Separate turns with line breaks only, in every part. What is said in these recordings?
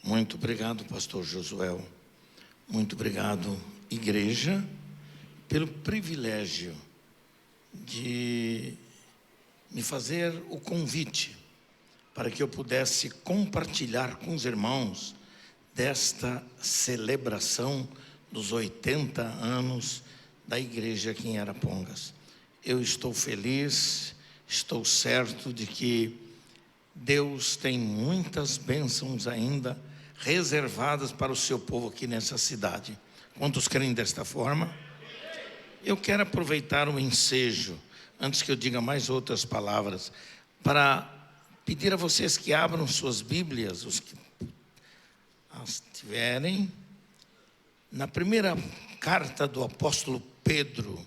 Muito obrigado, pastor Josuel. Muito obrigado, igreja, pelo privilégio de me fazer o convite para que eu pudesse compartilhar com os irmãos desta celebração dos 80 anos da igreja aqui em Arapongas. Eu estou feliz, estou certo de que Deus tem muitas bênçãos ainda reservadas para o seu povo aqui nessa cidade. Quantos creem desta forma? Eu quero aproveitar o ensejo, antes que eu diga mais outras palavras, para pedir a vocês que abram suas Bíblias, os que as tiverem, na primeira carta do apóstolo Pedro,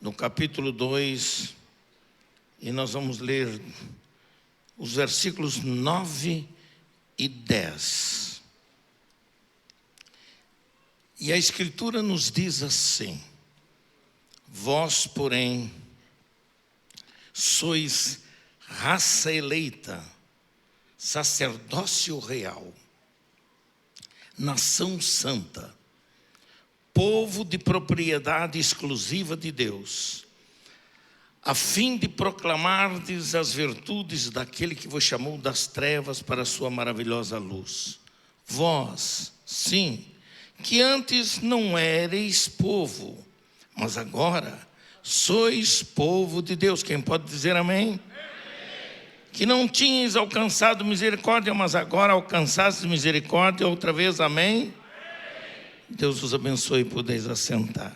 no capítulo 2, e nós vamos ler os versículos 9 e 10. E a Escritura nos diz assim: vós, porém, sois raça eleita, sacerdócio real, nação santa, povo de propriedade exclusiva de Deus, a fim de proclamardes as virtudes daquele que vos chamou das trevas para a sua maravilhosa luz. Vós, sim, que antes não éreis povo, mas agora sois povo de Deus. Quem pode dizer amém? Amém. Que não tinhas alcançado misericórdia, mas agora alcançastes misericórdia outra vez, amém? Amém. Deus os abençoe e podeis assentar.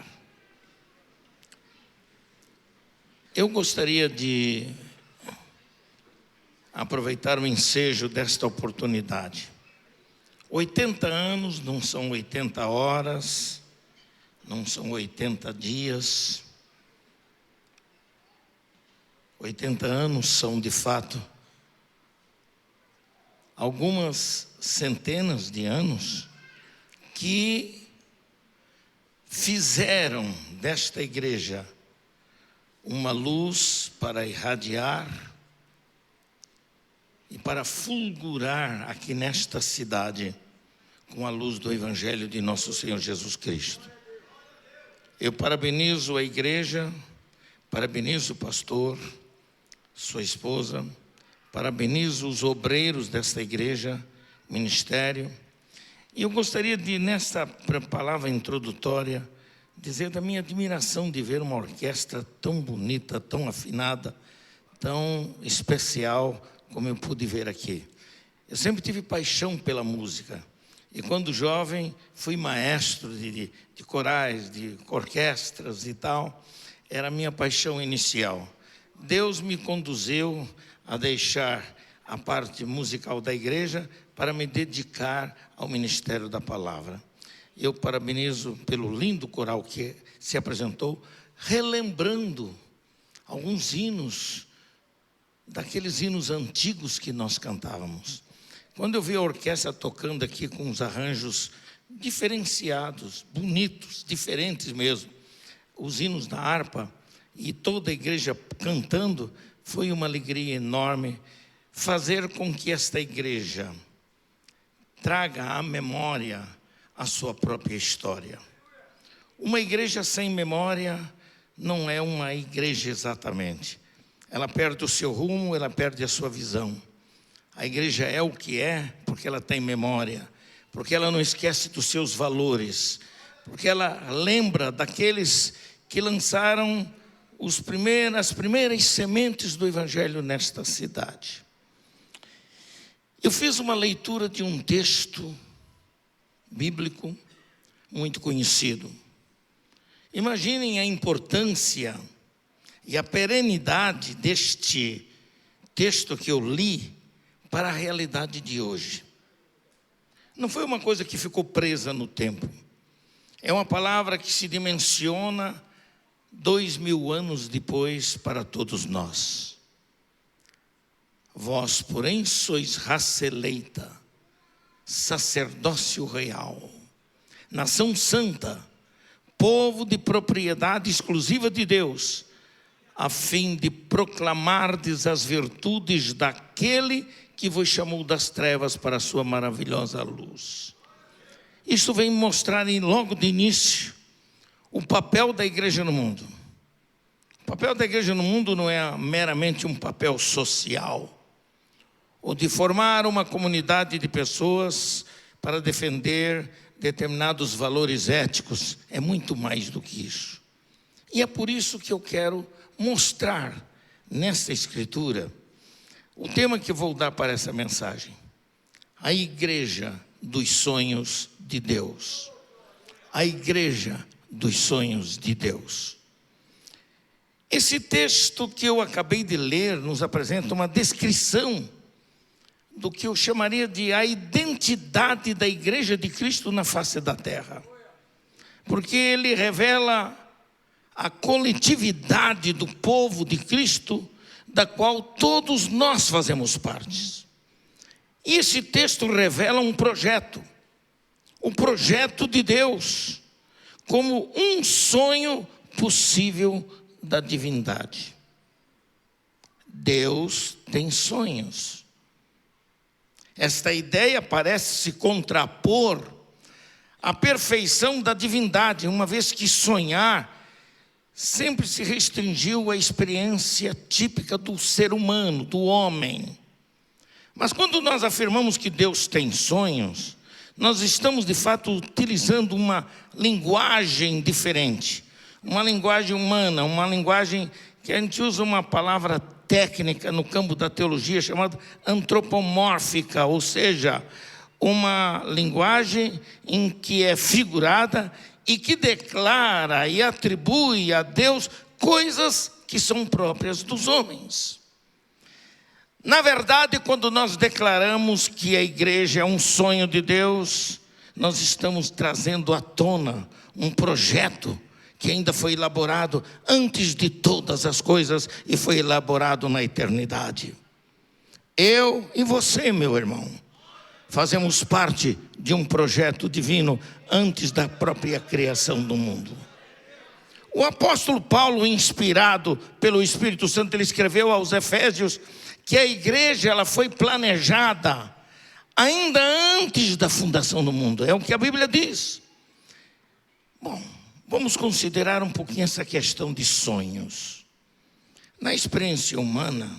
Eu gostaria de aproveitar o ensejo desta oportunidade. 80 anos não são 80 horas, não são 80 dias. 80 anos são, de fato, algumas centenas de anos que fizeram desta igreja uma luz para irradiar e para fulgurar aqui nesta cidade com a luz do Evangelho de nosso Senhor Jesus Cristo. Eu parabenizo a igreja, parabenizo o pastor, sua esposa, parabenizo os obreiros desta igreja, ministério. E eu gostaria de, nesta palavra introdutória, dizer da minha admiração de ver uma orquestra tão bonita, tão afinada, tão especial como eu pude ver aqui. Eu sempre tive paixão pela música. E quando jovem, fui maestro de corais, de orquestras e tal. Era a minha paixão inicial. Deus me conduziu a deixar a parte musical da igreja para me dedicar ao ministério da palavra. Eu parabenizo pelo lindo coral que se apresentou, relembrando alguns hinos, daqueles hinos antigos que nós cantávamos. Quando eu vi a orquestra tocando aqui com os arranjos diferenciados, bonitos, diferentes mesmo, os hinos da harpa e toda a igreja cantando, foi uma alegria enorme fazer com que esta igreja traga à memória a sua própria história. Uma igreja sem memória não é uma igreja exatamente. Ela perde o seu rumo, ela perde a sua visão. A igreja é o que é porque ela tem memória, porque ela não esquece dos seus valores, porque ela lembra daqueles que lançaram as primeiras sementes do Evangelho nesta cidade. Eu fiz uma leitura de um texto bíblico muito conhecido. Imaginem a importância e a perenidade deste texto que eu li para a realidade de hoje. Não foi uma coisa que ficou presa no tempo. É uma palavra que se dimensiona 2000 anos depois para todos nós. Vós, porém, sois raça eleita, sacerdócio real, nação santa, povo de propriedade exclusiva de Deus, a fim de proclamardes as virtudes daquele que vos chamou das trevas para a sua maravilhosa luz. Isso vem mostrar logo de início o papel da igreja no mundo. O papel da igreja no mundo não é meramente um papel social, ou de formar uma comunidade de pessoas para defender determinados valores éticos. É muito mais do que isso. E é por isso que eu quero mostrar nesta escritura o tema que vou dar para essa mensagem: a igreja dos sonhos de Deus. A igreja dos sonhos de Deus. Esse texto que eu acabei de ler nos apresenta uma descrição do que eu chamaria de a identidade da igreja de Cristo na face da terra. Porque ele revela a coletividade do povo de Cristo, da qual todos nós fazemos parte. E esse texto revela um projeto, o projeto de Deus, como um sonho possível da divindade. Deus tem sonhos. Esta ideia parece se contrapor à perfeição da divindade, uma vez que sonhar sempre se restringiu à experiência típica do ser humano, do homem. Mas quando nós afirmamos que Deus tem sonhos, nós estamos de fato utilizando uma linguagem diferente, uma linguagem humana, uma linguagem que a gente usa uma palavra técnica no campo da teologia chamada antropomórfica, ou seja, uma linguagem em que é figurada e que declara e atribui a Deus coisas que são próprias dos homens. Na verdade, quando nós declaramos que a igreja é um sonho de Deus, nós estamos trazendo à tona um projeto que ainda foi elaborado antes de todas as coisas e foi elaborado na eternidade. Eu e você, meu irmão, fazemos parte de um projeto divino antes da própria criação do mundo. O apóstolo Paulo, inspirado pelo Espírito Santo, ele escreveu aos Efésios que a igreja ela foi planejada ainda antes da fundação do mundo. É o que a Bíblia diz. Bom, vamos considerar um pouquinho essa questão de sonhos. Na experiência humana,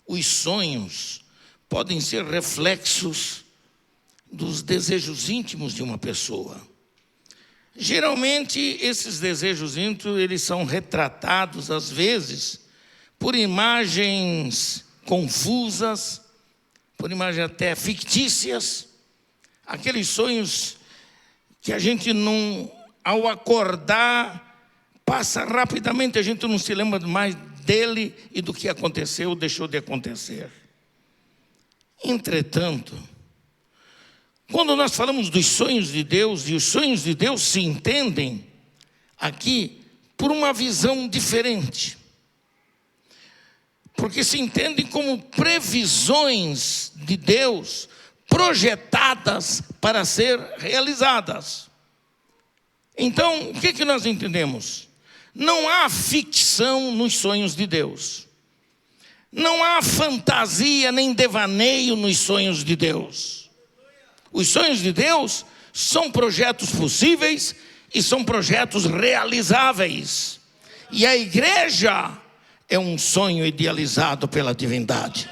os sonhos podem ser reflexos dos desejos íntimos de uma pessoa. Geralmente, esses desejos íntimos, eles são retratados, às vezes, por imagens confusas, por imagens até fictícias. Aqueles sonhos que a gente não, ao acordar, passa rapidamente, a gente não se lembra mais dele e do que aconteceu ou deixou de acontecer. Entretanto, quando nós falamos dos sonhos de Deus, e os sonhos de Deus se entendem aqui por uma visão diferente. Porque se entendem como previsões de Deus projetadas para ser realizadas. Então, o que nós entendemos? Não há ficção nos sonhos de Deus. Não há fantasia nem devaneio nos sonhos de Deus. Os sonhos de Deus são projetos possíveis e são projetos realizáveis. E a igreja é um sonho idealizado pela divindade.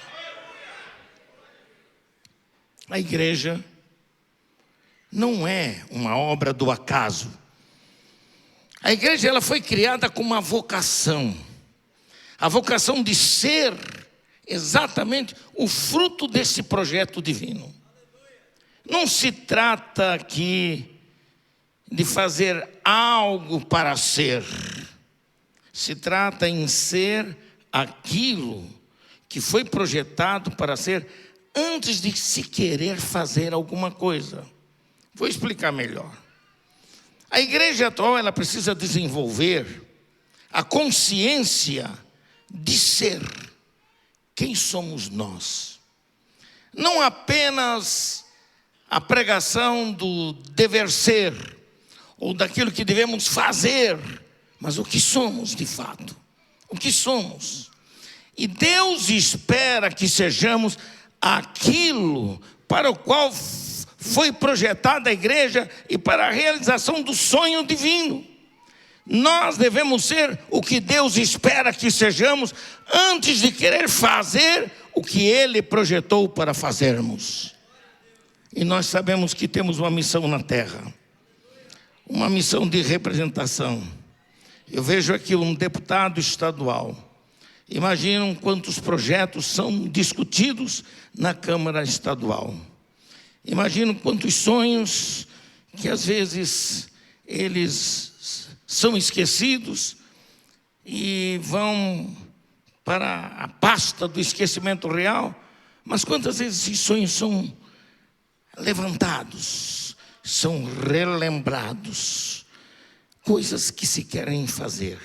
A igreja não é uma obra do acaso. A igreja ela foi criada com uma vocação. A vocação de ser exatamente o fruto desse projeto divino. Não se trata aqui de fazer algo para ser. Se trata em ser aquilo que foi projetado para ser antes de se querer fazer alguma coisa. Vou explicar melhor. A igreja atual ela precisa desenvolver a consciência de ser quem somos nós. Não apenas a pregação do dever ser ou daquilo que devemos fazer, mas o que somos de fato. o que somos. E Deus espera que sejamos aquilo para o qual foi projetada a igreja e para a realização do sonho divino. Nós devemos ser o que Deus espera que sejamos antes de querer fazer o que Ele projetou para fazermos. E nós sabemos que temos uma missão na terra, uma missão de representação. Eu vejo aqui um deputado estadual. Imaginam quantos projetos são discutidos na Câmara Estadual. Imaginam quantos sonhos que às vezes eles são esquecidos e vão para a pasta do esquecimento real. Mas quantas vezes esses sonhos são levantados, são relembrados, coisas que se querem fazer.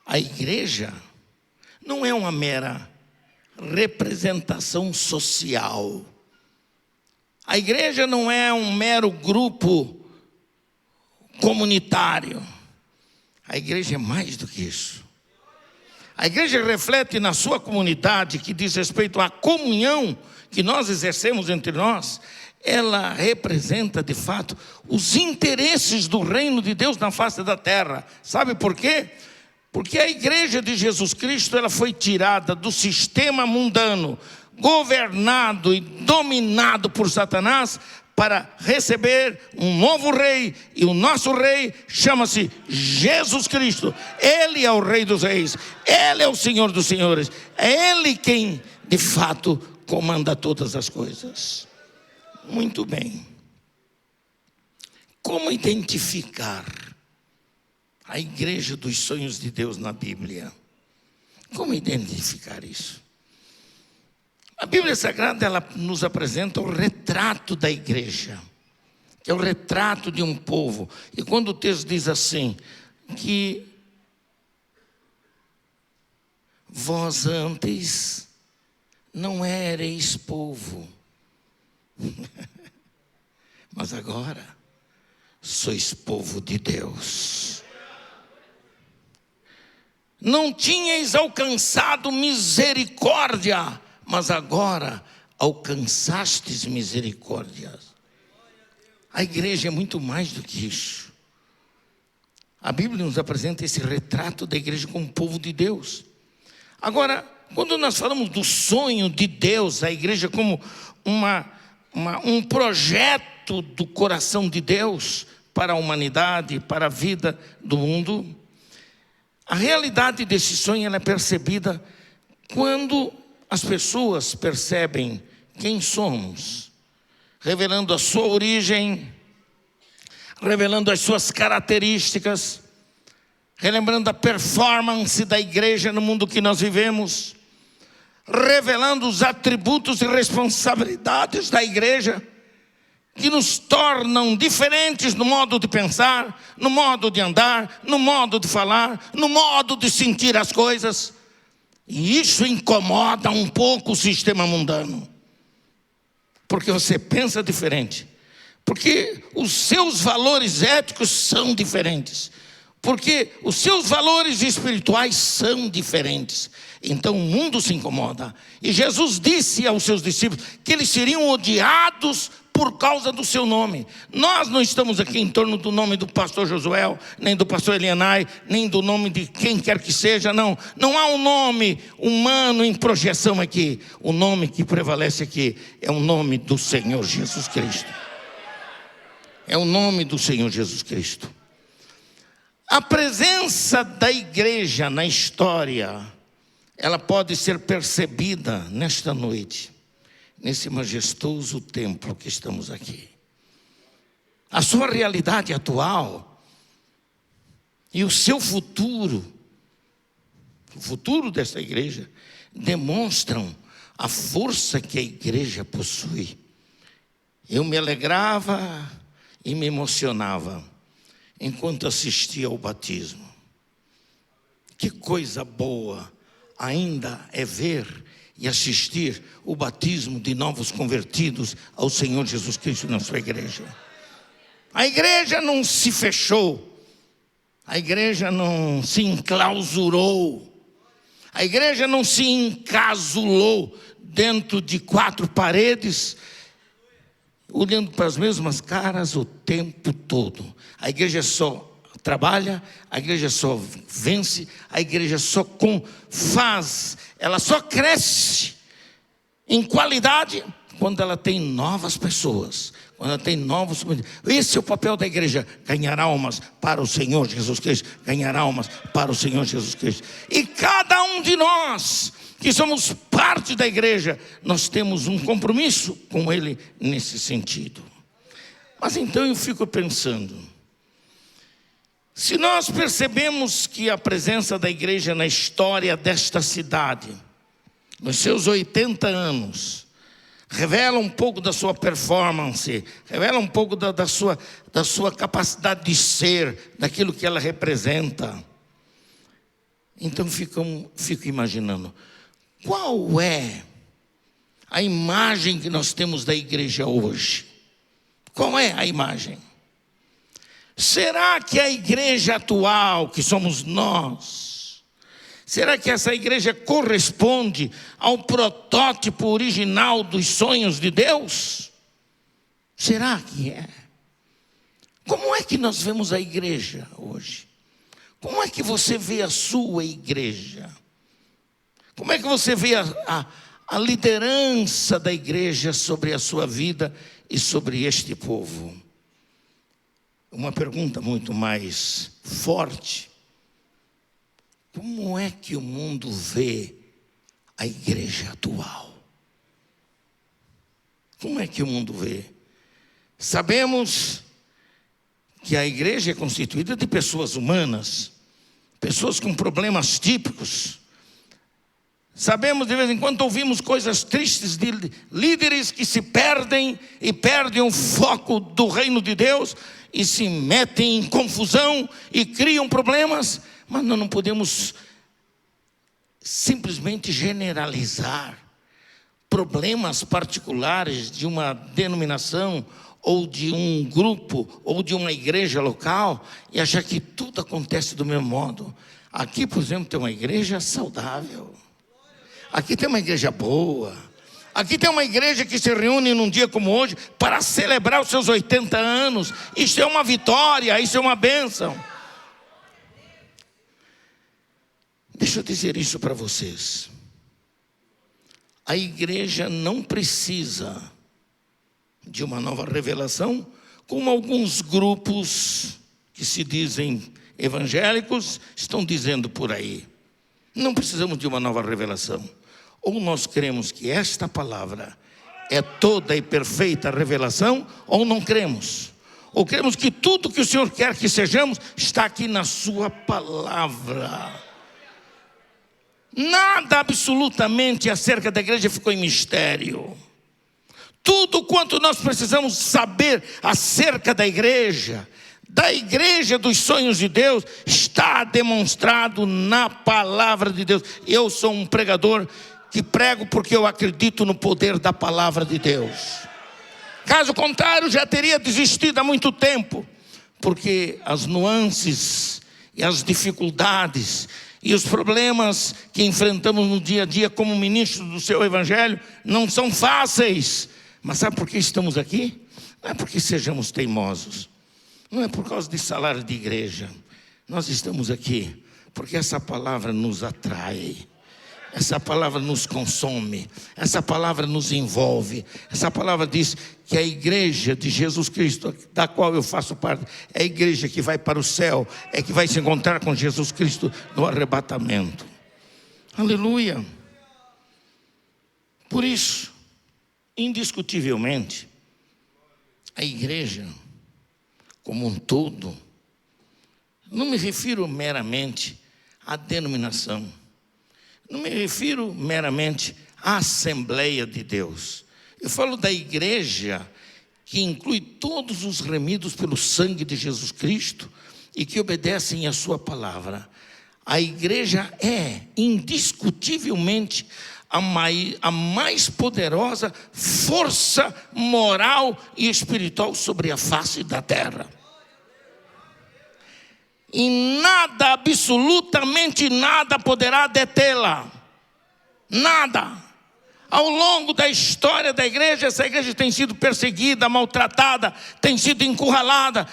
A igreja não é uma mera representação social. A igreja não é um mero grupo comunitário. A igreja é mais do que isso. A igreja reflete na sua comunidade, que diz respeito à comunhão que nós exercemos entre nós. Ela representa, de fato, os interesses do reino de Deus na face da terra. Sabe por quê? Porque a igreja de Jesus Cristo, ela foi tirada do sistema mundano, governado e dominado por Satanás, para receber um novo rei. E o nosso rei chama-se Jesus Cristo. Ele é o Rei dos Reis, Ele é o Senhor dos Senhores. É Ele quem, de fato, comanda todas as coisas. Muito bem. Como identificar a igreja dos sonhos de Deus na Bíblia? Como identificar isso? A Bíblia Sagrada, ela nos apresenta o retrato da igreja, que é o retrato de um povo. E quando o texto diz assim, que vós antes não éreis povo, mas agora sois povo de Deus. Não tinhais alcançado misericórdia, mas agora alcançastes misericórdia. A igreja é muito mais do que isso. A Bíblia nos apresenta esse retrato da igreja como povo de Deus. Agora, quando nós falamos do sonho de Deus, a igreja como um projeto do coração de Deus para a humanidade, para a vida do mundo, a realidade desse sonho ela é percebida quando as pessoas percebem quem somos, revelando a sua origem, revelando as suas características, relembrando a performance da igreja no mundo que nós vivemos, revelando os atributos e responsabilidades da igreja, que nos tornam diferentes no modo de pensar, no modo de andar, no modo de falar, no modo de sentir as coisas. E isso incomoda um pouco o sistema mundano, porque você pensa diferente, porque os seus valores éticos são diferentes, porque os seus valores espirituais são diferentes. Então o mundo se incomoda. E Jesus disse aos seus discípulos que eles seriam odiados por causa do seu nome. Nós não estamos aqui em torno do nome do pastor Josué, nem do pastor Elianai, nem do nome de quem quer que seja, não. Não há um nome humano em projeção aqui. O nome que prevalece aqui é o nome do Senhor Jesus Cristo. É o nome do Senhor Jesus Cristo. A presença da igreja na história, ela pode ser percebida nesta noite, nesse majestoso templo que estamos aqui. A sua realidade atual e o seu futuro, o futuro dessa igreja, demonstram a força que a igreja possui. Eu me alegrava e me emocionava enquanto assistia ao batismo. Que coisa boa ainda é ver e assistir o batismo de novos convertidos ao Senhor Jesus Cristo na sua igreja. A igreja não se fechou. A igreja não se enclausurou. A igreja não se encasulou dentro de 4 paredes, olhando para as mesmas caras o tempo todo. A igreja só trabalha, a igreja só vence, a igreja só faz, ela só cresce em qualidade quando ela tem novas pessoas, quando ela tem novos. Esse é o papel da igreja: ganhar almas para o Senhor Jesus Cristo, ganhar almas para o Senhor Jesus Cristo. E cada um de nós que somos parte da igreja, nós temos um compromisso com Ele nesse sentido. Mas então eu fico pensando, se nós percebemos que a presença da igreja na história desta cidade, nos seus 80 anos, revela um pouco da sua performance, revela um pouco da sua capacidade de ser, daquilo que ela representa. Então fico imaginando, qual é a imagem que nós temos da igreja hoje? Qual é a imagem? Será que a igreja atual, que somos nós, será que essa igreja corresponde ao protótipo original dos sonhos de Deus? Será que é? Como é que nós vemos a igreja hoje? Como é que você vê a sua igreja? Como é que você vê a liderança da igreja sobre a sua vida e sobre este povo? Uma pergunta muito mais forte: como é que o mundo vê a igreja atual? Como é que o mundo vê? Sabemos que a igreja é constituída de pessoas humanas, pessoas com problemas típicos. Sabemos, de vez em quando ouvimos coisas tristes de líderes que se perdem e perdem o foco do reino de Deus e se metem em confusão e criam problemas. Mas nós não podemos simplesmente generalizar problemas particulares de uma denominação ou de um grupo ou de uma igreja local e achar que tudo acontece do mesmo modo. Aqui, por exemplo, tem uma igreja saudável. Aqui tem uma igreja boa. Aqui tem uma igreja que se reúne num dia como hoje para celebrar os seus 80 anos. Isso é uma vitória, isso é uma bênção. Deixa eu dizer isso para vocês. A igreja não precisa de uma nova revelação, como alguns grupos que se dizem evangélicos estão dizendo por aí. Não precisamos de uma nova revelação. Ou nós cremos que esta palavra é toda e perfeita revelação, ou não cremos. Ou cremos que tudo que o Senhor quer que sejamos está aqui na sua palavra. Nada absolutamente acerca da igreja ficou em mistério. Tudo quanto nós precisamos saber acerca da igreja dos sonhos de Deus, está demonstrado na palavra de Deus. Eu sou um pregador que prego porque eu acredito no poder da palavra de Deus. Caso contrário, já teria desistido há muito tempo, porque as nuances e as dificuldades e os problemas que enfrentamos no dia a dia como ministro do seu evangelho não são fáceis. Mas sabe por que estamos aqui? Não é porque sejamos teimosos, não é por causa de salário de igreja. Nós estamos aqui porque essa palavra nos atrai, essa palavra nos consome, essa palavra nos envolve. Essa palavra diz que a igreja de Jesus Cristo, da qual eu faço parte, é a igreja que vai para o céu, é que vai se encontrar com Jesus Cristo no arrebatamento. Aleluia. Por isso, indiscutivelmente, a igreja como um todo, não me refiro meramente à denominação, não me refiro meramente à Assembleia de Deus. Eu falo da igreja que inclui todos os remidos pelo sangue de Jesus Cristo e que obedecem à sua palavra. A igreja é indiscutivelmente a mais poderosa força moral e espiritual sobre a face da terra. e nada, absolutamente nada poderá detê-la. Nada. Ao longo da história da igreja, essa igreja tem sido perseguida, maltratada, tem sido encurralada.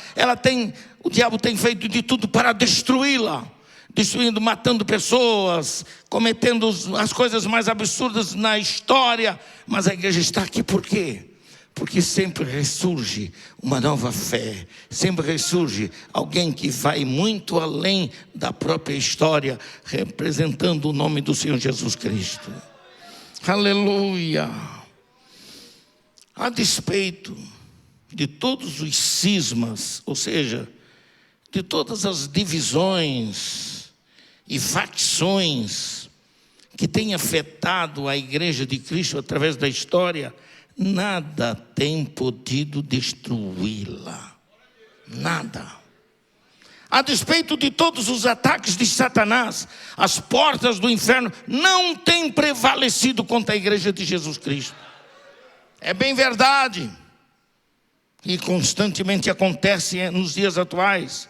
O diabo tem feito de tudo para destruí-la. Destruindo, matando pessoas, cometendo as coisas mais absurdas na história. Mas a igreja está aqui por quê? Porque sempre ressurge uma nova fé. Sempre ressurge alguém que vai muito além da própria história, representando o nome do Senhor Jesus Cristo. Aleluia! A despeito de todos os cismas, ou seja, de todas as divisões e facções que têm afetado a igreja de Cristo através da história, nada tem podido destruí-la. Nada. A despeito de todos os ataques de Satanás, as portas do inferno não têm prevalecido contra a igreja de Jesus Cristo. É bem verdade. E constantemente acontece nos dias atuais.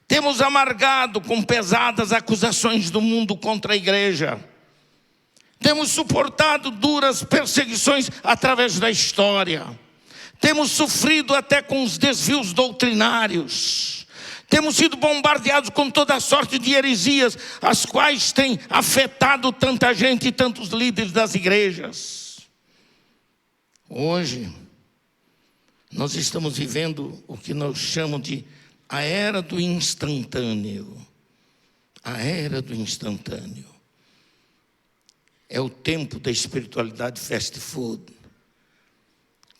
Temos amargado com pesadas acusações do mundo contra a igreja. Temos suportado duras perseguições através da história. Temos sofrido até com os desvios doutrinários. Temos sido bombardeados com toda a sorte de heresias, as quais têm afetado tanta gente e tantos líderes das igrejas. Hoje, nós estamos vivendo o que nós chamamos de a era do instantâneo. A era do instantâneo. É o tempo da espiritualidade fast food.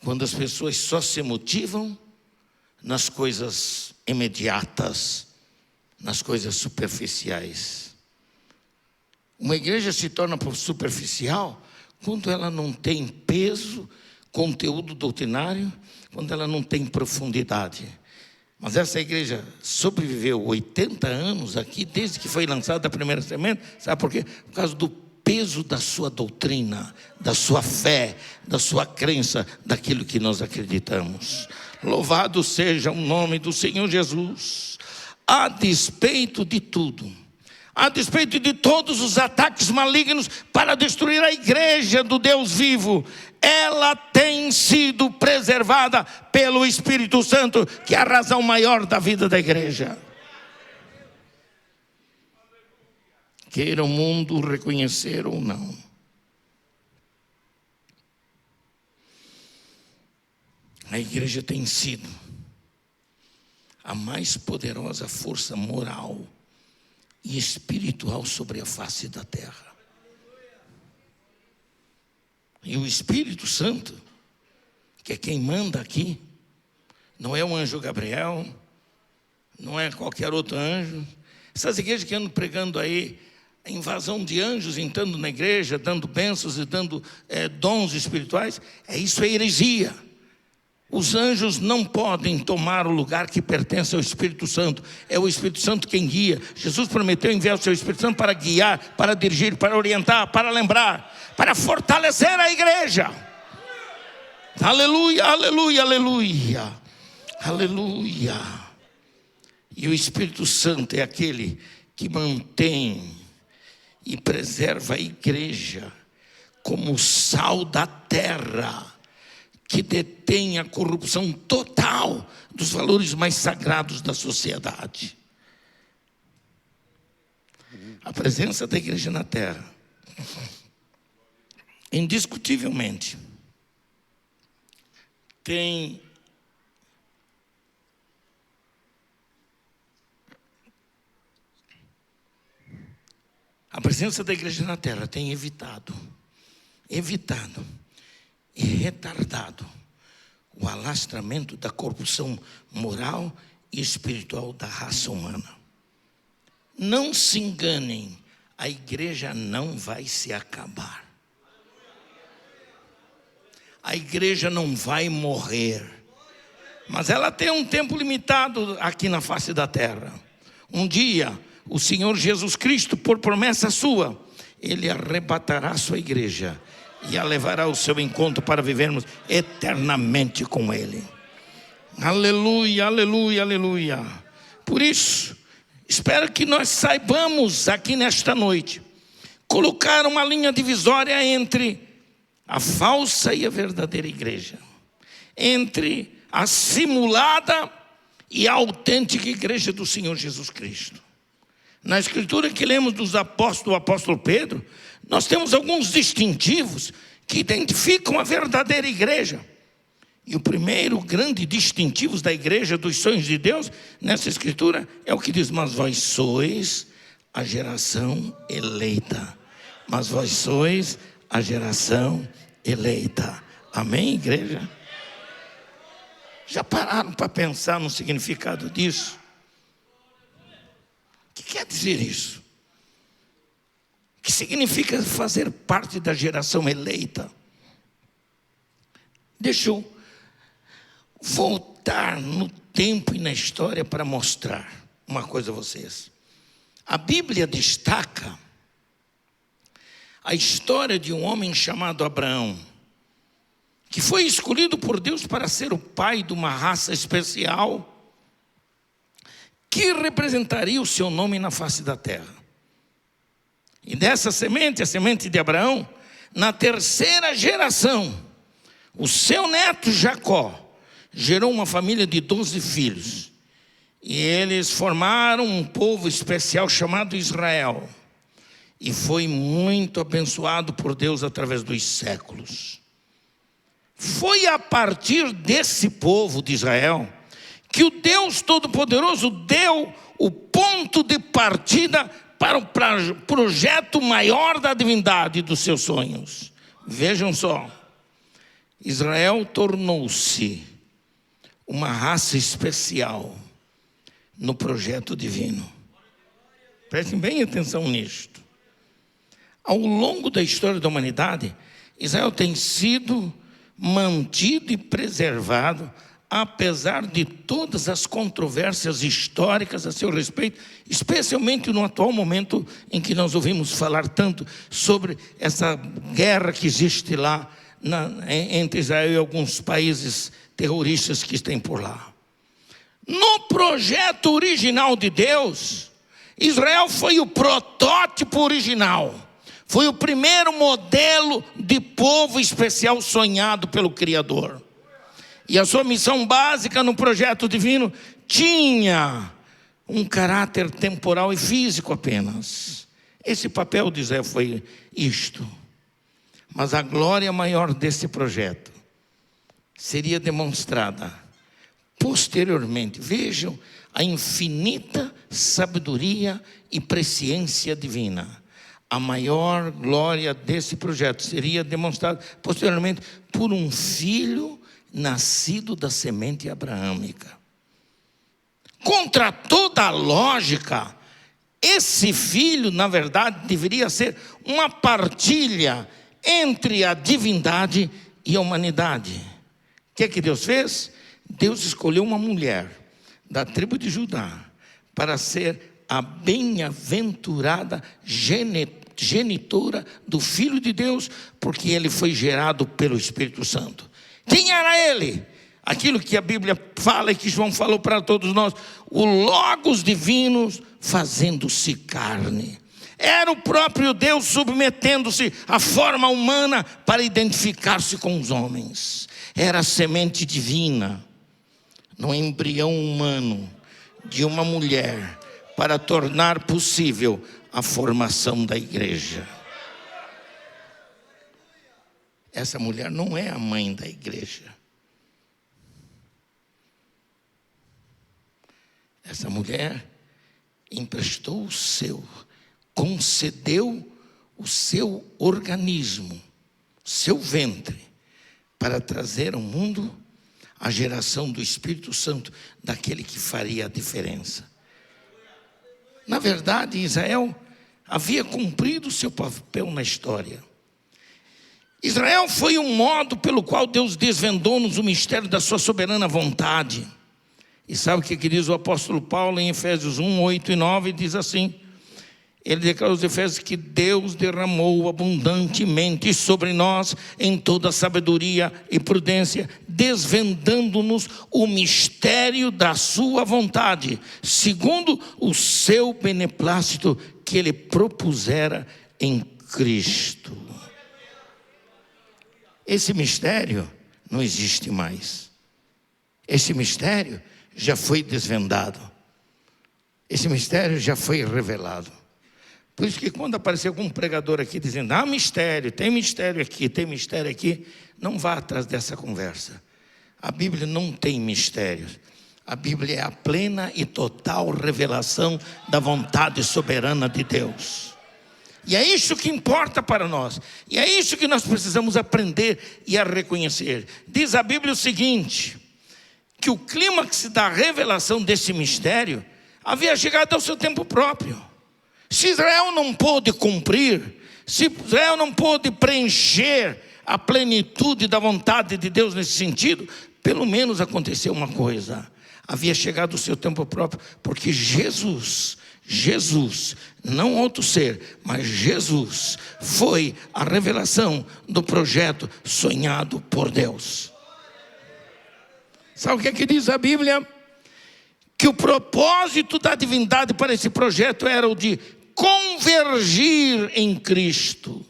Quando as pessoas só se motivam nas coisas imediatas, nas coisas superficiais. Uma igreja se torna superficial quando ela não tem peso, conteúdo doutrinário, quando ela não tem profundidade. Mas essa igreja sobreviveu 80 anos aqui, desde que foi lançada a primeira semente. Sabe por quê? Por causa do peso da sua doutrina, da sua fé, da sua crença, daquilo que nós acreditamos. Louvado seja o nome do Senhor Jesus. A despeito de tudo, a despeito de todos os ataques malignos para destruir a igreja do Deus vivo, ela tem sido preservada pelo Espírito Santo, que é a razão maior da vida da igreja. Queira o mundo reconhecer ou não. A igreja tem sido a mais poderosa força moral e espiritual sobre a face da terra. E o Espírito Santo, que é quem manda aqui, não é o anjo Gabriel, não é qualquer outro anjo. Essas igrejas que andam pregando aí a invasão de anjos entrando na igreja, dando bênçãos e dando dons espirituais, isso é heresia. Os anjos não podem tomar o lugar que pertence ao Espírito Santo. É o Espírito Santo quem guia. Jesus prometeu enviar o seu Espírito Santo para guiar, para dirigir, para orientar, para lembrar, para fortalecer a igreja. Aleluia, aleluia, aleluia. Aleluia. E o Espírito Santo é aquele que mantém e preserva a igreja como sal da terra, que detém a corrupção total dos valores mais sagrados da sociedade. A presença da igreja na terra, indiscutivelmente, tem a presença da igreja na terra tem evitado e retardado o alastramento da corrupção moral e espiritual da raça humana. Não se enganem, a igreja não vai se acabar. A igreja não vai morrer. Mas ela tem um tempo limitado aqui na face da terra. Um dia, o Senhor Jesus Cristo, por promessa sua, Ele arrebatará a sua igreja e a levará ao seu encontro para vivermos eternamente com Ele. Aleluia, aleluia, aleluia. Por isso, espero que nós saibamos aqui nesta noite colocar uma linha divisória entre a falsa e a verdadeira igreja, entre a simulada e a autêntica igreja do Senhor Jesus Cristo. Na escritura que lemos do apóstolo Pedro, nós temos alguns distintivos que identificam a verdadeira igreja. E o primeiro grande distintivo da igreja dos sonhos de Deus, nessa escritura, é o que diz: mas vós sois a geração eleita. Mas vós sois a geração eleita. Amém, igreja? Já pararam para pensar no significado disso? O que quer dizer isso? O que significa fazer parte da geração eleita? Deixa eu voltar no tempo e na história para mostrar uma coisa a vocês. A Bíblia destaca a história de um homem chamado Abraão, que foi escolhido por Deus para ser o pai de uma raça especial que representaria o seu nome na face da terra. E dessa semente, a semente de Abraão, na terceira geração, o seu neto Jacó gerou uma família de 12 filhos. E eles formaram um povo especial chamado Israel. E foi muito abençoado por Deus através dos séculos. Foi a partir desse povo de Israel que o Deus Todo-Poderoso deu o ponto de partida para o projeto maior da divindade dos seus sonhos. Vejam só, Israel tornou-se uma raça especial no projeto divino. Prestem bem atenção nisto. Ao longo da história da humanidade, Israel tem sido mantido e preservado, apesar de todas as controvérsias históricas a seu respeito, especialmente no atual momento em que nós ouvimos falar tanto sobre essa guerra que existe lá entre Israel e alguns países terroristas que tem por lá. No projeto original de Deus, Israel foi o protótipo original. Foi o primeiro modelo de povo especial sonhado pelo Criador. E a sua missão básica no projeto divino tinha um caráter temporal e físico apenas. Esse papel de Israel foi isto. Mas a glória maior desse projeto seria demonstrada posteriormente. Vejam a infinita sabedoria e presciência divina. A maior glória desse projeto seria demonstrada posteriormente por um filho nascido da semente abraâmica. Contra toda a lógica, esse filho, na verdade, deveria ser uma partilha entre a divindade e a humanidade. O que é que Deus fez? Deus escolheu uma mulher da tribo de Judá para ser a bem-aventurada genitora do Filho de Deus, porque ele foi gerado pelo Espírito Santo. Quem era ele? Aquilo que a Bíblia fala e que João falou para todos nós: o Logos divino fazendo-se carne. Era o próprio Deus submetendo-se à forma humana para identificar-se com os homens. Era a semente divina no embrião humano de uma mulher para tornar possível a formação da igreja. Essa mulher não é a mãe da igreja. Essa mulher emprestou o seu, concedeu o seu organismo, seu ventre, para trazer ao mundo a geração do Espírito Santo, daquele que faria a diferença. Na verdade, Israel havia cumprido o seu papel na história. Israel foi um modo pelo qual Deus desvendou-nos o mistério da sua soberana vontade. E sabe o que diz o apóstolo Paulo em Efésios 1, 8 e 9? Diz assim: ele declara aos Efésios que Deus derramou abundantemente sobre nós em toda sabedoria e prudência, desvendando-nos o mistério da sua vontade, segundo o seu beneplácito que ele propusera em Cristo. Esse mistério não existe mais. Esse mistério já foi desvendado. Esse mistério já foi revelado. Por isso que quando aparecer algum pregador aqui dizendo, mistério, tem mistério aqui, não vá atrás dessa conversa. A Bíblia não tem mistérios. A Bíblia é a plena e total revelação da vontade soberana de Deus. E é isso que importa para nós. E é isso que nós precisamos aprender e a reconhecer. Diz a Bíblia o seguinte, que o clímax da revelação desse mistério havia chegado ao seu tempo próprio. Se Israel não pôde cumprir, se Israel não pôde preencher a plenitude da vontade de Deus nesse sentido, pelo menos aconteceu uma coisa. Havia chegado o seu tempo próprio, porque Jesus, não outro ser, mas Jesus foi a revelação do projeto sonhado por Deus. Sabe o que é que diz a Bíblia? Que o propósito da divindade para esse projeto era o de convergir em Cristo,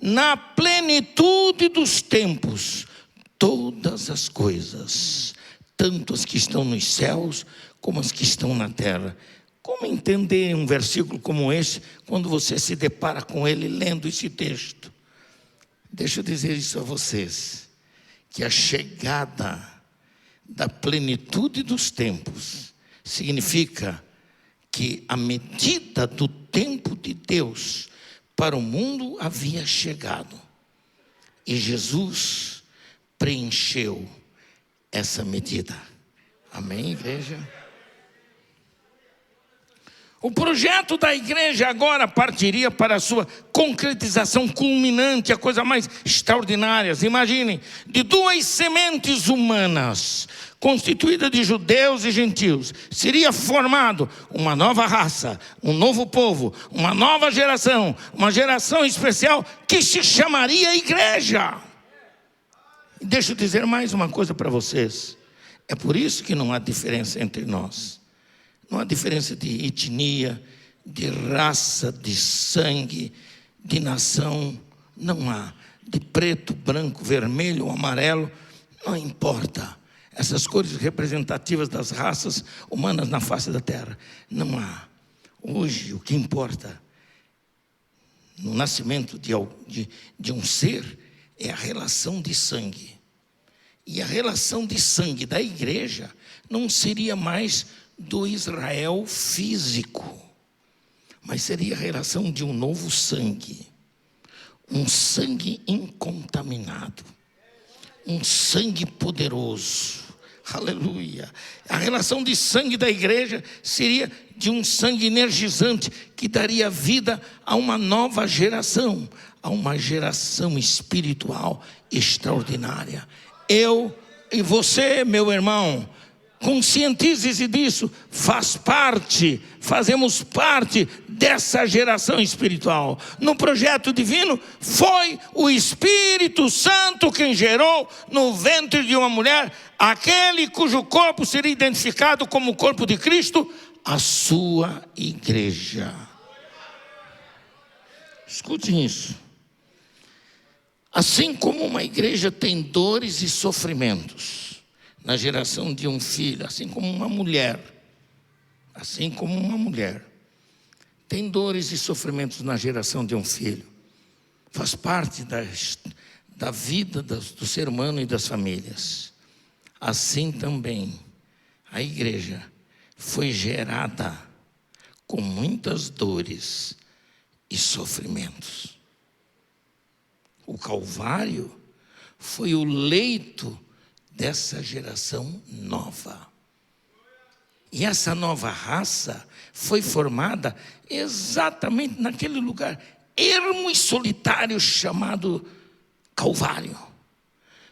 na plenitude dos tempos, todas as coisas, tanto as que estão nos céus, como as que estão na terra. Como entender um versículo como esse, quando você se depara com ele lendo esse texto? Deixa eu dizer isso a vocês, que a chegada da plenitude dos tempos significa que a medida do tempo de Deus para o mundo havia chegado. E Jesus preencheu essa medida. Amém, igreja? O projeto da igreja agora partiria para a sua concretização culminante, a coisa mais extraordinária. Imaginem, de duas sementes humanas, constituída de judeus e gentios, seria formado uma nova raça, um novo povo, uma nova geração, uma geração especial que se chamaria igreja. E deixa eu dizer mais uma coisa para vocês. É por isso que não há diferença entre nós. Não há diferença de etnia, de raça, de sangue, de nação. Não há. De preto, branco, vermelho ou amarelo. Não importa. Essas cores representativas das raças humanas na face da terra. Não há. Hoje, o que importa no nascimento de um ser é a relação de sangue. E a relação de sangue da igreja não seria mais do Israel físico, mas seria a relação de um novo sangue. Um sangue incontaminado. Um sangue poderoso. Aleluia. A relação de sangue da igreja seria de um sangue energizante que daria vida a uma nova geração, a uma geração espiritual extraordinária. Eu e você, meu irmão, conscientize-se disso, fazemos parte dessa geração espiritual. No projeto divino, foi o Espírito Santo quem gerou no ventre de uma mulher, aquele cujo corpo seria identificado como o corpo de Cristo, a sua igreja. Escutem isso. Assim como uma igreja tem dores e sofrimentos na geração de um filho, assim como uma mulher tem dores e sofrimentos na geração de um filho, faz parte da vida do ser humano e das famílias. Assim também a igreja foi gerada com muitas dores e sofrimentos. O Calvário foi o leito dessa geração nova. E essa nova raça foi formada exatamente naquele lugar ermo e solitário chamado Calvário.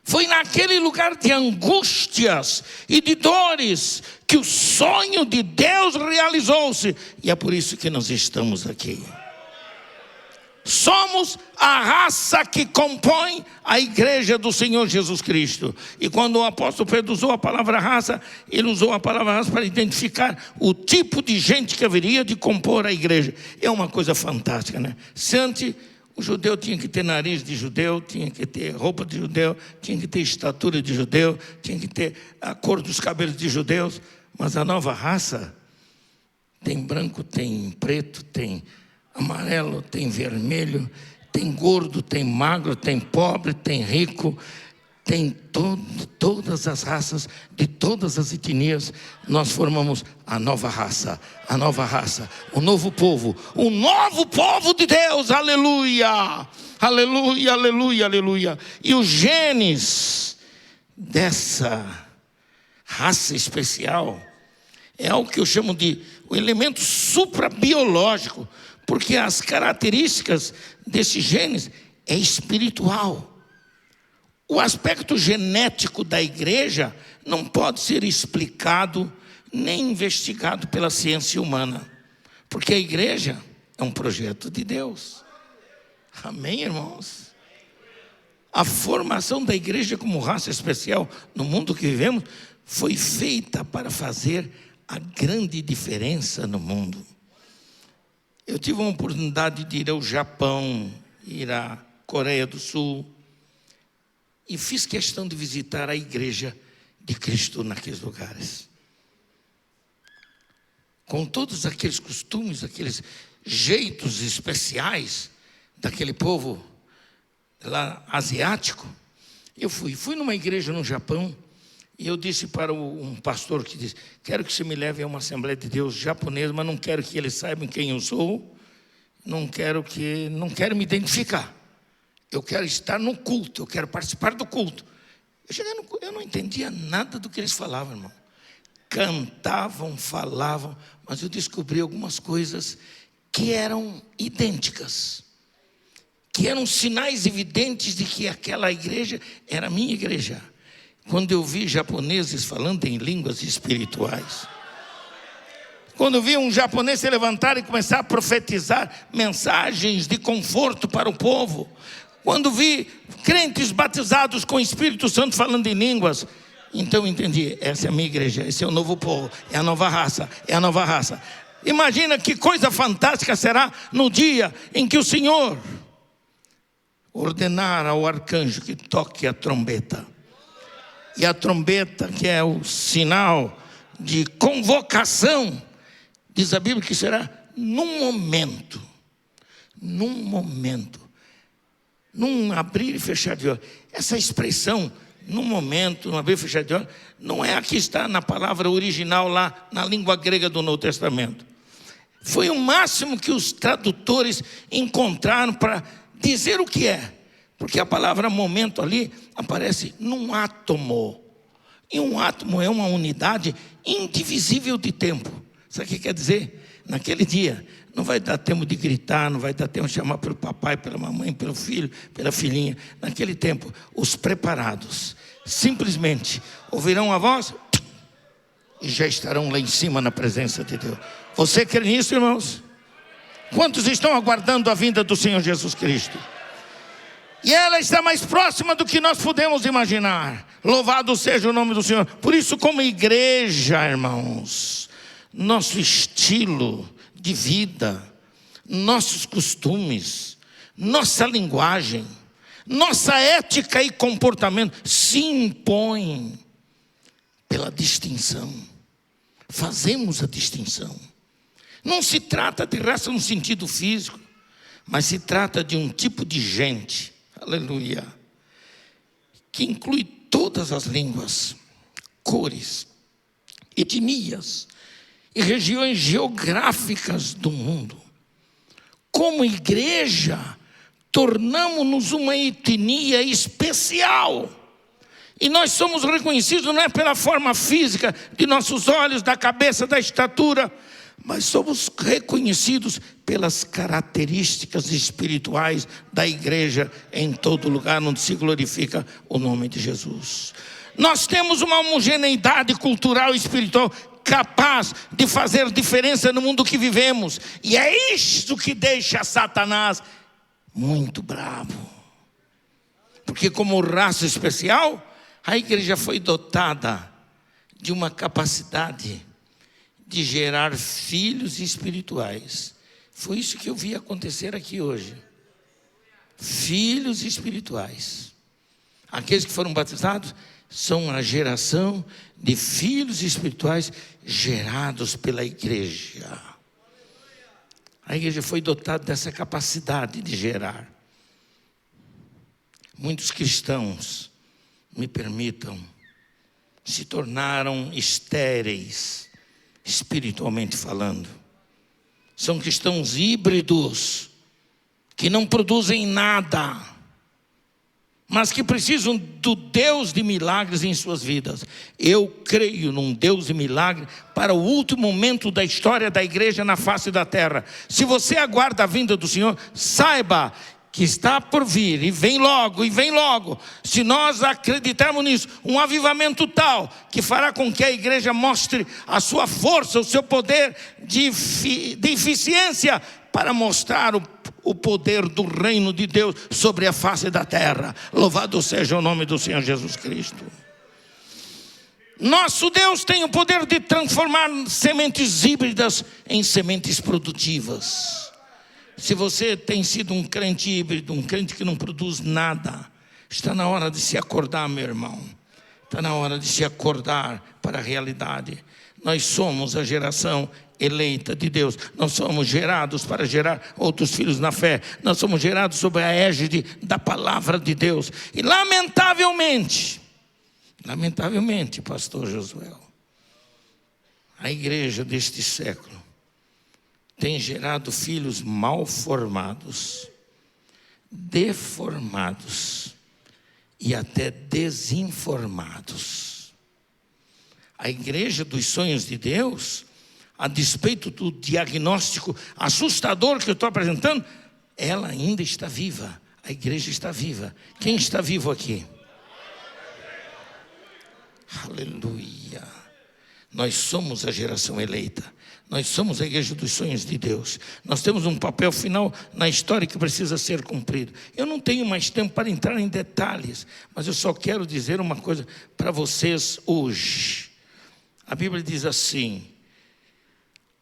Foi naquele lugar de angústias e de dores que o sonho de Deus realizou-se. E é por isso que nós estamos aqui. somos a raça que compõe a igreja do Senhor Jesus Cristo. E quando o apóstolo Pedro usou a palavra raça, ele usou a palavra raça para identificar o tipo de gente que haveria de compor a igreja. É uma coisa fantástica, né? Se antes o judeu tinha que ter nariz de judeu, tinha que ter roupa de judeu, tinha que ter estatura de judeu, tinha que ter a cor dos cabelos de judeus. Mas a nova raça tem branco, tem preto, tem amarelo, tem vermelho, tem gordo, tem magro, tem pobre, tem rico, tem todas as raças, de todas as etnias. Nós formamos a nova raça, o novo povo de Deus, aleluia, aleluia, aleluia, aleluia. E os genes dessa raça especial é algo que eu chamo de o elemento suprabiológico, porque as características desses genes é espiritual. O aspecto genético da igreja não pode ser explicado nem investigado pela ciência humana, porque a igreja é um projeto de Deus. Amém, irmãos? A formação da igreja como raça especial no mundo que vivemos foi feita para fazer a grande diferença no mundo. Eu tive uma oportunidade de ir ao Japão, ir à Coreia do Sul, e fiz questão de visitar a igreja de Cristo naqueles lugares. Com todos aqueles costumes, aqueles jeitos especiais daquele povo lá asiático, eu fui numa igreja no Japão, e eu disse para um pastor que disse: quero que você me leve a uma Assembleia de Deus japonesa, mas não quero que eles saibam quem eu sou, não quero me identificar. Eu quero estar no culto, eu quero participar do culto. Eu não entendia nada do que eles falavam, irmão. Cantavam, falavam, mas eu descobri algumas coisas que eram idênticas, que eram sinais evidentes de que aquela igreja era a minha igreja. Quando eu vi japoneses falando em línguas espirituais, quando eu vi um japonês se levantar e começar a profetizar mensagens de conforto para o povo, quando vi crentes batizados com o Espírito Santo falando em línguas, então eu entendi: essa é a minha igreja, esse é o novo povo, é a nova raça, é a nova raça. Imagina que coisa fantástica será no dia em que o Senhor ordenar ao arcanjo que toque a trombeta. E a trombeta, que é o sinal de convocação, diz a Bíblia que será num momento, num abrir e fechar de olhos. Essa expressão, num momento, num abrir e fechar de olhos, não é a que está na palavra original lá na língua grega do Novo Testamento. Foi o máximo que os tradutores encontraram para dizer o que é. Porque a palavra momento ali aparece num átomo. E um átomo é uma unidade indivisível de tempo. Sabe o que quer dizer? Naquele dia não vai dar tempo de gritar, não vai dar tempo de chamar pelo papai, pela mamãe, pelo filho, pela filhinha. Naquele tempo, os preparados simplesmente ouvirão a voz e já estarão lá em cima na presença de Deus. Você crê nisso, irmãos? Quantos estão aguardando a vinda do Senhor Jesus Cristo? E ela está mais próxima do que nós podemos imaginar. Louvado seja o nome do Senhor. Por isso, como igreja, irmãos, nosso estilo de vida, nossos costumes, nossa linguagem, nossa ética e comportamento se impõem pela distinção. Fazemos a distinção. Não se trata de raça no sentido físico, mas se trata de um tipo de gente, aleluia, que inclui todas as línguas, cores, etnias e regiões geográficas do mundo. Como igreja, tornamos-nos uma etnia especial. E nós somos reconhecidos não é pela forma física de nossos olhos, da cabeça, da estatura, mas somos reconhecidos pelas características espirituais da igreja em todo lugar onde se glorifica o nome de Jesus. Nós temos uma homogeneidade cultural e espiritual capaz de fazer diferença no mundo que vivemos. E é isso que deixa Satanás muito bravo. Porque como raça especial, a igreja foi dotada de uma capacidade de gerar filhos espirituais. Foi isso que eu vi acontecer aqui hoje. Filhos espirituais. Aqueles que foram batizados são a geração de filhos espirituais gerados pela igreja. A igreja foi dotada dessa capacidade de gerar. Muitos cristãos, me permitam, se tornaram estéreis, espiritualmente falando. São cristãos híbridos, que não produzem nada, mas que precisam do Deus de milagres em suas vidas. Eu creio num Deus de milagre para o último momento da história da igreja na face da terra. Se você aguarda a vinda do Senhor, saiba que está por vir, e vem logo, e vem logo. Se nós acreditarmos nisso, um avivamento tal, que fará com que a igreja mostre a sua força, o seu poder de eficiência, para mostrar o poder do reino de Deus sobre a face da terra. Louvado seja o nome do Senhor Jesus Cristo. Nosso Deus tem o poder de transformar sementes híbridas em sementes produtivas. Se você tem sido um crente híbrido, um crente que não produz nada, está na hora de se acordar, meu irmão. Está na hora de se acordar para a realidade. Nós somos a geração eleita de Deus. Nós somos gerados para gerar outros filhos na fé. Nós somos gerados sob a égide da palavra de Deus. E lamentavelmente, pastor Josué, a igreja deste século tem gerado filhos mal formados, deformados e até desinformados. A igreja dos sonhos de Deus, a despeito do diagnóstico assustador que eu estou apresentando, ela ainda está viva. A igreja está viva. Quem está vivo aqui? Aleluia. Nós somos a geração eleita. Nós somos a igreja dos sonhos de Deus. Nós temos um papel final na história que precisa ser cumprido. Eu não tenho mais tempo para entrar em detalhes, mas eu só quero dizer uma coisa para vocês hoje. A Bíblia diz assim: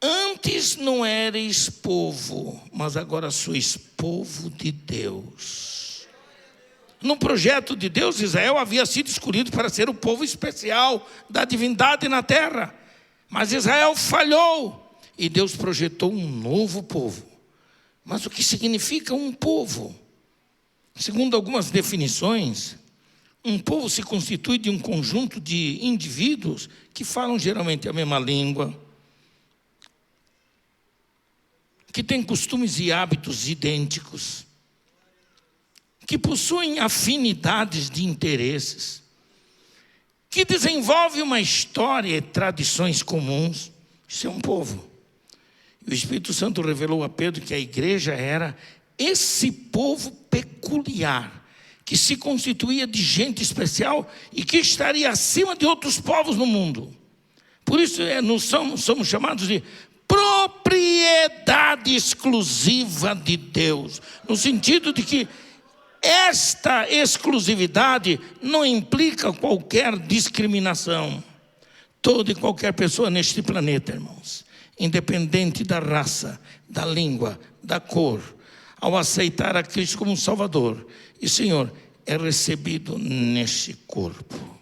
antes não erais povo, mas agora sois povo de Deus. No projeto de Deus, Israel havia sido escolhido para ser o povo especial da divindade na terra. Mas Israel falhou e Deus projetou um novo povo. Mas o que significa um povo? Segundo algumas definições, um povo se constitui de um conjunto de indivíduos que falam geralmente a mesma língua, que têm costumes e hábitos idênticos, que possuem afinidades de interesses, que desenvolve uma história e tradições comuns. Isso é um povo. E o Espírito Santo revelou a Pedro que a igreja era esse povo peculiar, que se constituía de gente especial e que estaria acima de outros povos no mundo. Por isso somos chamados de propriedade exclusiva de Deus, no sentido de que esta exclusividade não implica qualquer discriminação. Toda e qualquer pessoa neste planeta, irmãos, independente da raça, da língua, da cor, ao aceitar a Cristo como Salvador e Senhor, é recebido neste corpo.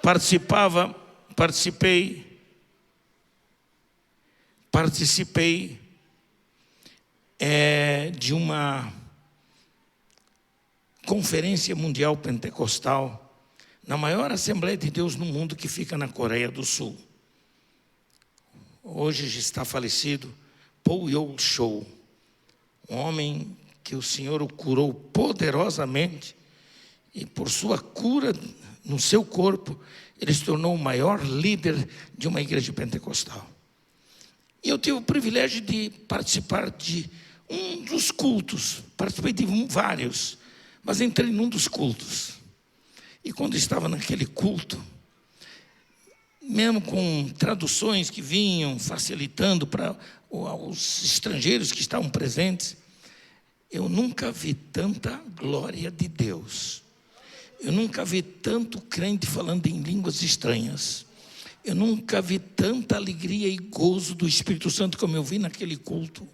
Participei de uma Conferência Mundial Pentecostal, na maior Assembleia de Deus no mundo, que fica na Coreia do Sul. Hoje já está falecido Paul Yo-Cho, um homem que o Senhor o curou poderosamente, e por sua cura no seu corpo, ele se tornou o maior líder de uma igreja pentecostal. E eu tive o privilégio de participar de um dos cultos, participei de vários, mas entrei num dos cultos. E quando estava naquele culto, mesmo com traduções que vinham facilitando para os estrangeiros que estavam presentes, Eu nunca vi tanta glória de Deus. Eu nunca vi tanto crente falando em línguas estranhas. Eu nunca vi tanta alegria e gozo do Espírito Santo como eu vi naquele culto.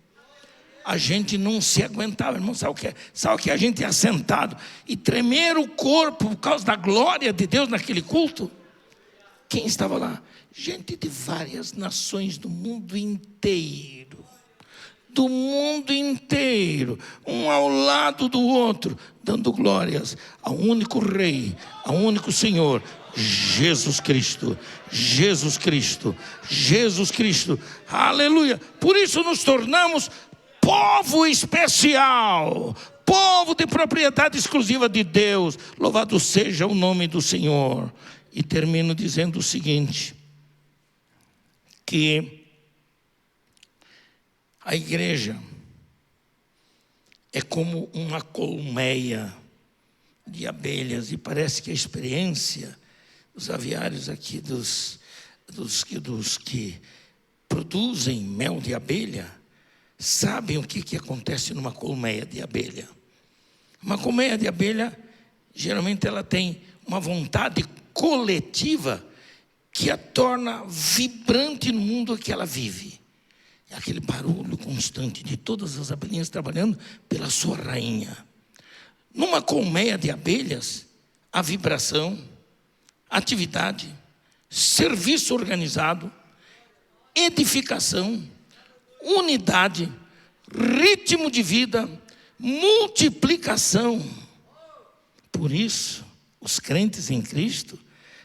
A gente não se aguentava, irmão. Sabe o que é? Sabe o que a gente ia sentado e tremer o corpo por causa da glória de Deus naquele culto? Quem estava lá? Gente de várias nações do mundo inteiro. Do mundo inteiro, um ao lado do outro, dando glórias ao único Rei, ao único Senhor, Jesus Cristo, Jesus Cristo, Jesus Cristo, aleluia. Por isso nos tornamos povo especial, povo de propriedade exclusiva de Deus. Louvado seja o nome do Senhor. E termino dizendo o seguinte, que a igreja é como uma colmeia de abelhas, e parece que a experiência dos aviários aqui, dos que produzem mel de abelha, sabem o que acontece numa colmeia de abelha. Uma colmeia de abelha, geralmente ela tem uma vontade coletiva que a torna vibrante no mundo que ela vive. Aquele barulho constante de todas as abelhinhas trabalhando pela sua rainha. Numa colmeia de abelhas, a vibração, atividade, serviço organizado, edificação, unidade, ritmo de vida, multiplicação. Por isso, os crentes em Cristo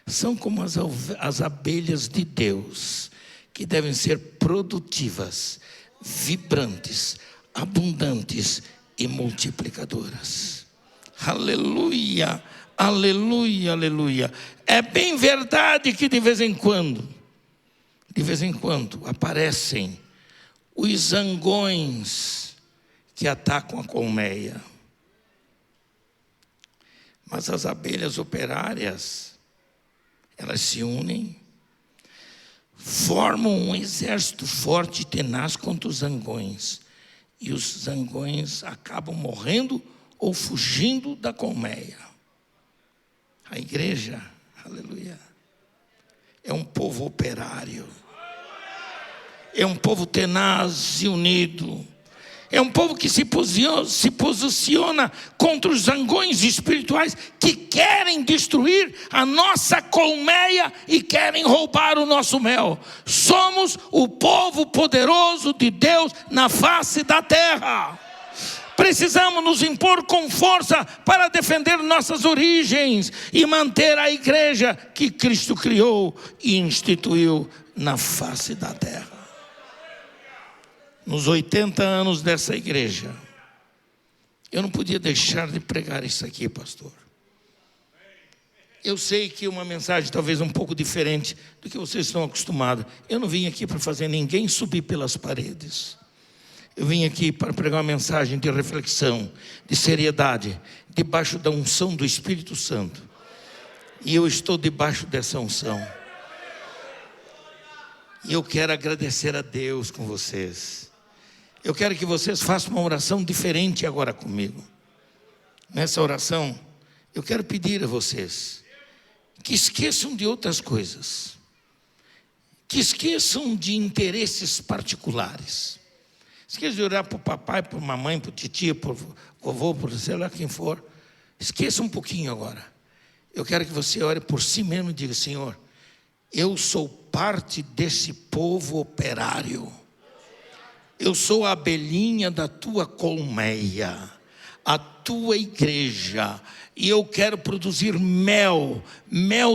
são como as abelhas de Deus, que devem ser produtivas, vibrantes, abundantes e multiplicadoras. Aleluia, aleluia, aleluia. É bem verdade que de vez em quando aparecem os zangões que atacam a colmeia. Mas as abelhas operárias, elas se unem, formam um exército forte e tenaz contra os zangões. E os zangões acabam morrendo ou fugindo da colmeia. A igreja, aleluia, é um povo operário. É um povo tenaz e unido. É um povo que se posiciona contra os zangões espirituais que querem destruir a nossa colmeia e querem roubar o nosso mel. Somos o povo poderoso de Deus na face da terra. Precisamos nos impor com força para defender nossas origens e manter a igreja que Cristo criou e instituiu na face da terra. Nos 80 anos dessa igreja, eu não podia deixar de pregar isso aqui, pastor. Eu sei que uma mensagem talvez um pouco diferente do que vocês estão acostumados. Eu não vim aqui para fazer ninguém subir pelas paredes. Eu vim aqui para pregar uma mensagem de reflexão, de seriedade, debaixo da unção do Espírito Santo. E eu estou debaixo dessa unção. E eu quero agradecer a Deus com vocês. Eu quero que vocês façam uma oração diferente agora comigo. Nessa oração, eu quero pedir a vocês que esqueçam de outras coisas, que esqueçam de interesses particulares. Esqueçam de orar para o papai, para a mamãe, para o titio, para o vovô, para sei lá quem for. Esqueça um pouquinho agora. Eu quero que você ore por si mesmo e diga: Senhor, eu sou parte desse povo operário. Eu sou a abelhinha da tua colmeia, a tua igreja, e eu quero produzir mel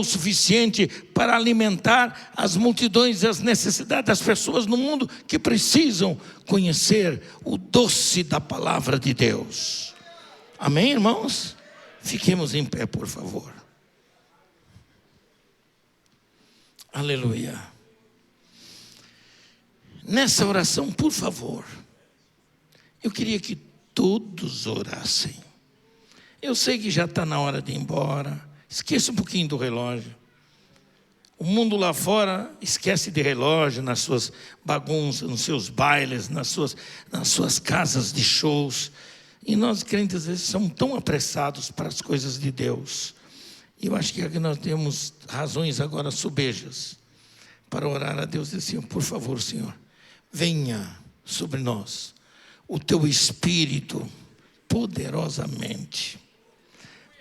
suficiente para alimentar as multidões e as necessidades das pessoas no mundo que precisam conhecer o doce da palavra de Deus. Amém, irmãos? Fiquemos em pé, por favor. Aleluia. Nessa oração, por favor, eu queria que todos orassem. Eu sei que já está na hora de ir embora. Esqueça um pouquinho do relógio. O mundo lá fora esquece de relógio nas suas bagunças, nos seus bailes, nas suas casas de shows. E nós crentes às vezes somos tão apressados para as coisas de Deus. E eu acho que aqui nós temos razões agora sobejas para orar a Deus e dizer assim: por favor, Senhor, venha sobre nós o teu Espírito poderosamente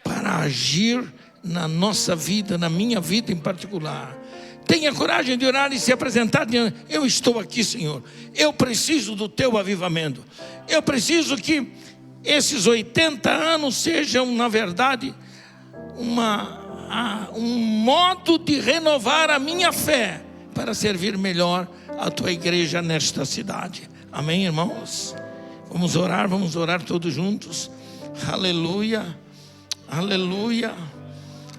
para agir na nossa vida, na minha vida em particular. Tenha coragem de orar e se apresentar diante. Eu estou aqui, Senhor. Eu preciso do teu avivamento. Eu preciso que esses 80 anos sejam, na verdade, um modo de renovar a minha fé para servir melhor a tua igreja nesta cidade. Amém, irmãos? Vamos orar todos juntos. Aleluia, aleluia,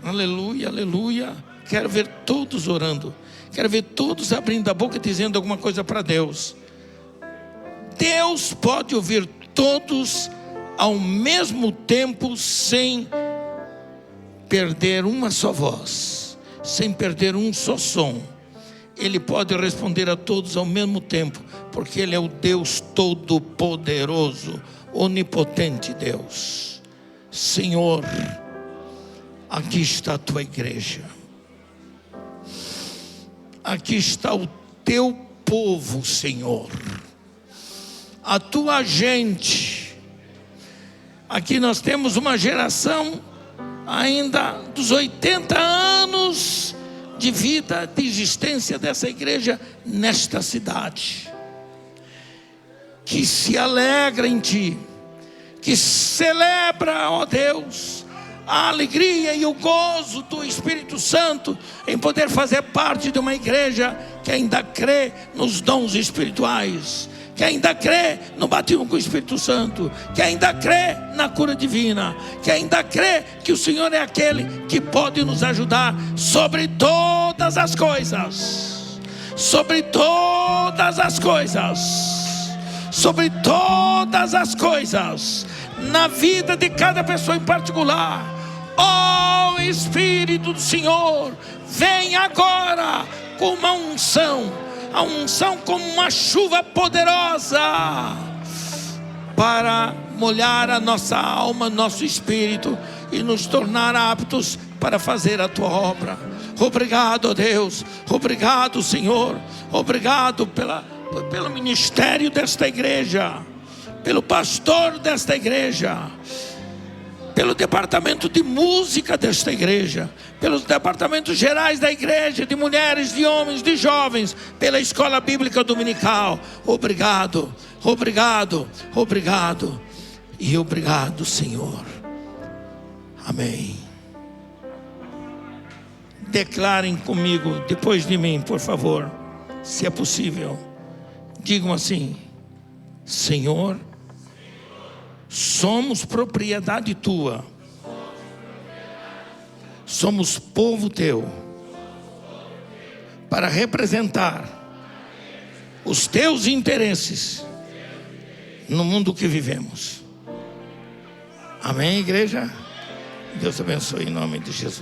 aleluia, aleluia. Quero ver todos orando. Quero ver todos abrindo a boca e dizendo alguma coisa para Deus. Deus pode ouvir todos ao mesmo tempo, sem perder uma só voz, sem perder um só som. Ele pode responder a todos ao mesmo tempo, porque Ele é o Deus Todo-Poderoso, Onipotente Deus. Senhor, aqui está a tua igreja. Aqui está o teu povo, Senhor. A tua gente. Aqui nós temos uma geração ainda dos 80 anos de vida, de existência dessa igreja nesta cidade, que se alegra em ti, que celebra, ó Deus, a alegria e o gozo do Espírito Santo em poder fazer parte de uma igreja que ainda crê nos dons espirituais, que ainda crê no batismo com o Espírito Santo, que ainda crê na cura divina, que ainda crê que o Senhor é aquele que pode nos ajudar sobre todas as coisas, sobre todas as coisas, sobre todas as coisas, na vida de cada pessoa em particular. Ó Espírito do Senhor, vem agora com uma unção, a unção como uma chuva poderosa, para molhar a nossa alma, nosso espírito, e nos tornar aptos para fazer a tua obra. Obrigado, ó Deus. Obrigado, Senhor. Obrigado pelo ministério desta igreja, pelo pastor desta igreja, pelo departamento de música desta igreja, pelos departamentos gerais da igreja, de mulheres, de homens, de jovens, pela escola bíblica dominical. Obrigado, obrigado, obrigado e obrigado, Senhor. Amém. Declarem comigo, depois de mim, por favor, se é possível. Digam assim: Senhor, somos propriedade tua, somos povo teu, para representar os teus interesses no mundo que vivemos. Amém, igreja? Deus abençoe em nome de Jesus.